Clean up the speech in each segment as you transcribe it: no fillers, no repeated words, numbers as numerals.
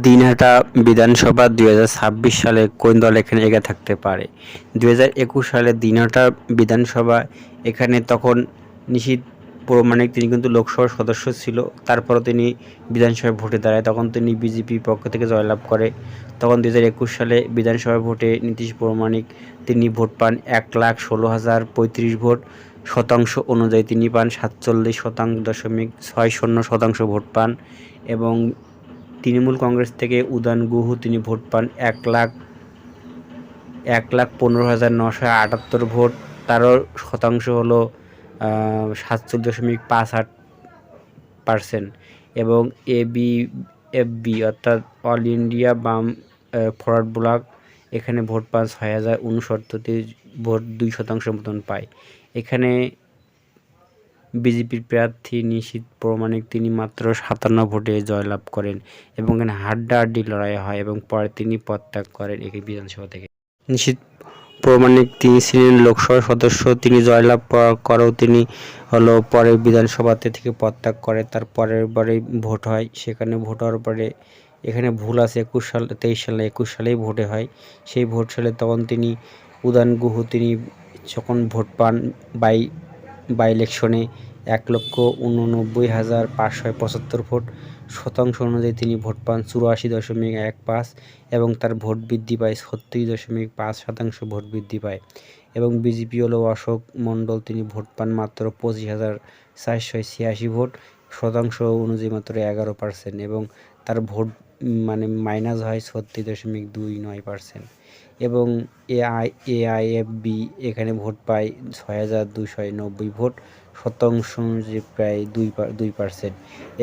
দিনহাটা বিধানসভা 2026 সালে কোন দল এখানে এগিয়ে থাকতে পারে? 2021 সালে দিনহাটা বিধানসভা এখানে তখন নিশীথ প্রামাণিক তিনি কিন্তু লোকসভার সদস্য ছিল। তারপরও তিনি বিধানসভায় ভোটে দাঁড়ায়, তখন তিনি বিজেপির পক্ষ থেকে জয়লাভ করে। তখন 2021 সালে বিধানসভা ভোটে নীতীশ প্রামাণিক তিনি ভোট পান 1,16,035 ভোট। শতাংশ অনুযায়ী তিনি পান 47.60% ভোট পান। এবং তৃণমূল কংগ্রেস থেকে উদয়ন গুহ তিনি ভোট পান 1,15,978 ভোট। তারও শতাংশ হলো 47.58%। এবং ABFB অর্থাৎ অল ইন্ডিয়া বাম ফরওয়ার্ড ব্লক এখানে ভোট পান 6,069 ভোট, 2% মতন পায়। এখানে বিজেপির প্রার্থী নীতীশ প্রামাণিক তিনি মাত্র 57 ভোটে জয়লাভ করেন এবং এখানে হাড্ডাহাড্ডি লড়াই হয় এবং পরে তিনি পদত্যাগ করেন এই বিধানসভা থেকে। নীতীশ প্রামাণিক তিনি ছিলেন লোকসভার সদস্য, তিনি জয়লাভ করেও তিনি পরে বিধানসভাতে থেকে পদত্যাগ করে। তার পরের বারে ভোট হয়, সেখানে ভোট হওয়ার পরে এখানে ভুল আছে 21 সালেই ভোটে হয়। সেই ভোট সালে তখন তিনি উদয়ন গুহ তিনি যখন ভোট পান বাই ইলেকশনে 1,89,575 ভোট। শতাংশ অনুযায়ী তিনি ভোট পান 84.15 এবং তার ভোট বৃদ্ধি পায় 36.5% ভোট বৃদ্ধি পায়। এবং বিজেপি অশোক মণ্ডল তিনি ভোট পান মাত্র 25,486 ভোট, শতাংশ অনুযায়ী মাত্র 11% এবং তার ভোট মাইনাস হয় 36.29%। এবং AIFB এখানে ভোট পায় 6,290 ভোট, শতাংশ অনুযায়ী প্রায় 2%।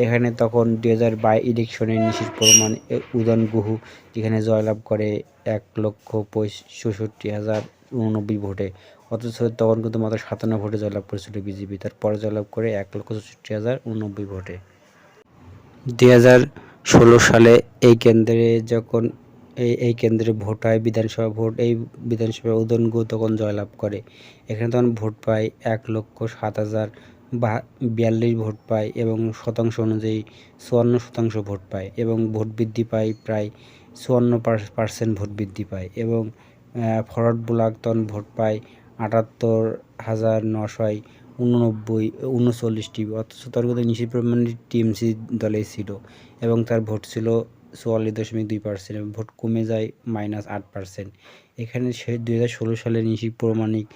এখানে তখন 2022 ইলেকশনে নীতীশ প্রামাণিক উদয়ন গুহ যেখানে জয়লাভ করে 1,65,089 ভোটে, অথচ তখন কিন্তু মাত্র 57 ভোটে জয়লাভ করেছিল বিজেপি। তারপরে জয়লাভ করে 1,65,089 ভোটে। 2016 সালে এই কেন্দ্রে ভোট হয়, বিধানসভা ভোট। এই বিধানসভায় উদয়ন গুহ তখন জয়লাভ করে। এখানে তখন ভোট পায় 1,07,042 ভোট পায় এবং শতাংশ অনুযায়ী 54% ভোট পায় এবং ভোট বৃদ্ধি পায় প্রায় 54% ভোট বৃদ্ধি পায়। এবং ফরওয়ার্ড ব্লক তখন ভোট পায় 78,939টি, অথচ তার মধ্যে নীতীশ প্রামাণিক TMC দলে ছিল এবং তার ভোট ছিল 44.2% এবং ভোট কমে যায় -8%। এখানে 2016 সালে নীতীশ প্রামাণিক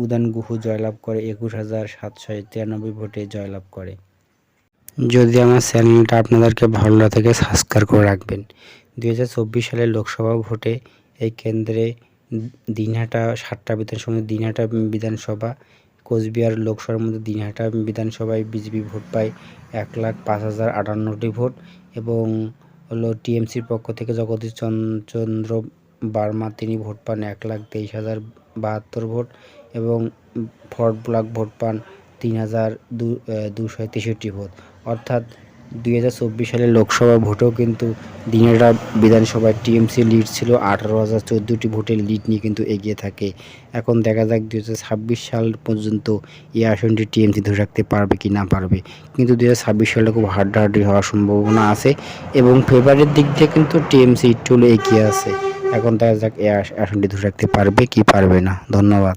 উদয়ন গুহ জয়লাভ করে 21,793 ভোটে জয়লাভ করে। যদি আমার চ্যানেলটা আপনাদেরকে ভালো লাগে সাবস্ক্রাইব করে রাখবেন। 2024 সালের লোকসভা ভোটে এই কেন্দ্রে দিনহাটা 7টা বিধানসভা, দিনহাটা বিধানসভা, কোচবিহার লোকসভার মধ্যে দিনহাটা বিধানসভায় বিজেপি ভোট পায় 1,05,058 ভোট এবং TMCর পক্ষ থেকে জগদীশ চন্দ্র বার্মা তিনি ভোট পান 1,23,072 ভোট এবং ফরওয়ার্ড ব্লক ভোট পান 3,263 ভোট। অর্থাৎ 2024 সালের লোকসভা ভোটেও কিন্তু দিনহাটা বিধানসভায় TMC লিড ছিল 18,014টি ভোটের লিড নিয়ে কিন্তু এগিয়ে থাকে। এখন দেখা যাক 2026 সাল পর্যন্ত এই আসনটি TMC ধরে রাখতে পারবে কি না পারবে, কিন্তু 2026 সালে খুব হাড্ডাহাড্ডি হওয়ার সম্ভাবনা আছে এবং ফেভারের দিক দিয়ে কিন্তু TMC একটু এগিয়ে আছে। এখন দেখা যাক এই আসনটি ধরে রাখতে পারবে কি পারবে না। ধন্যবাদ।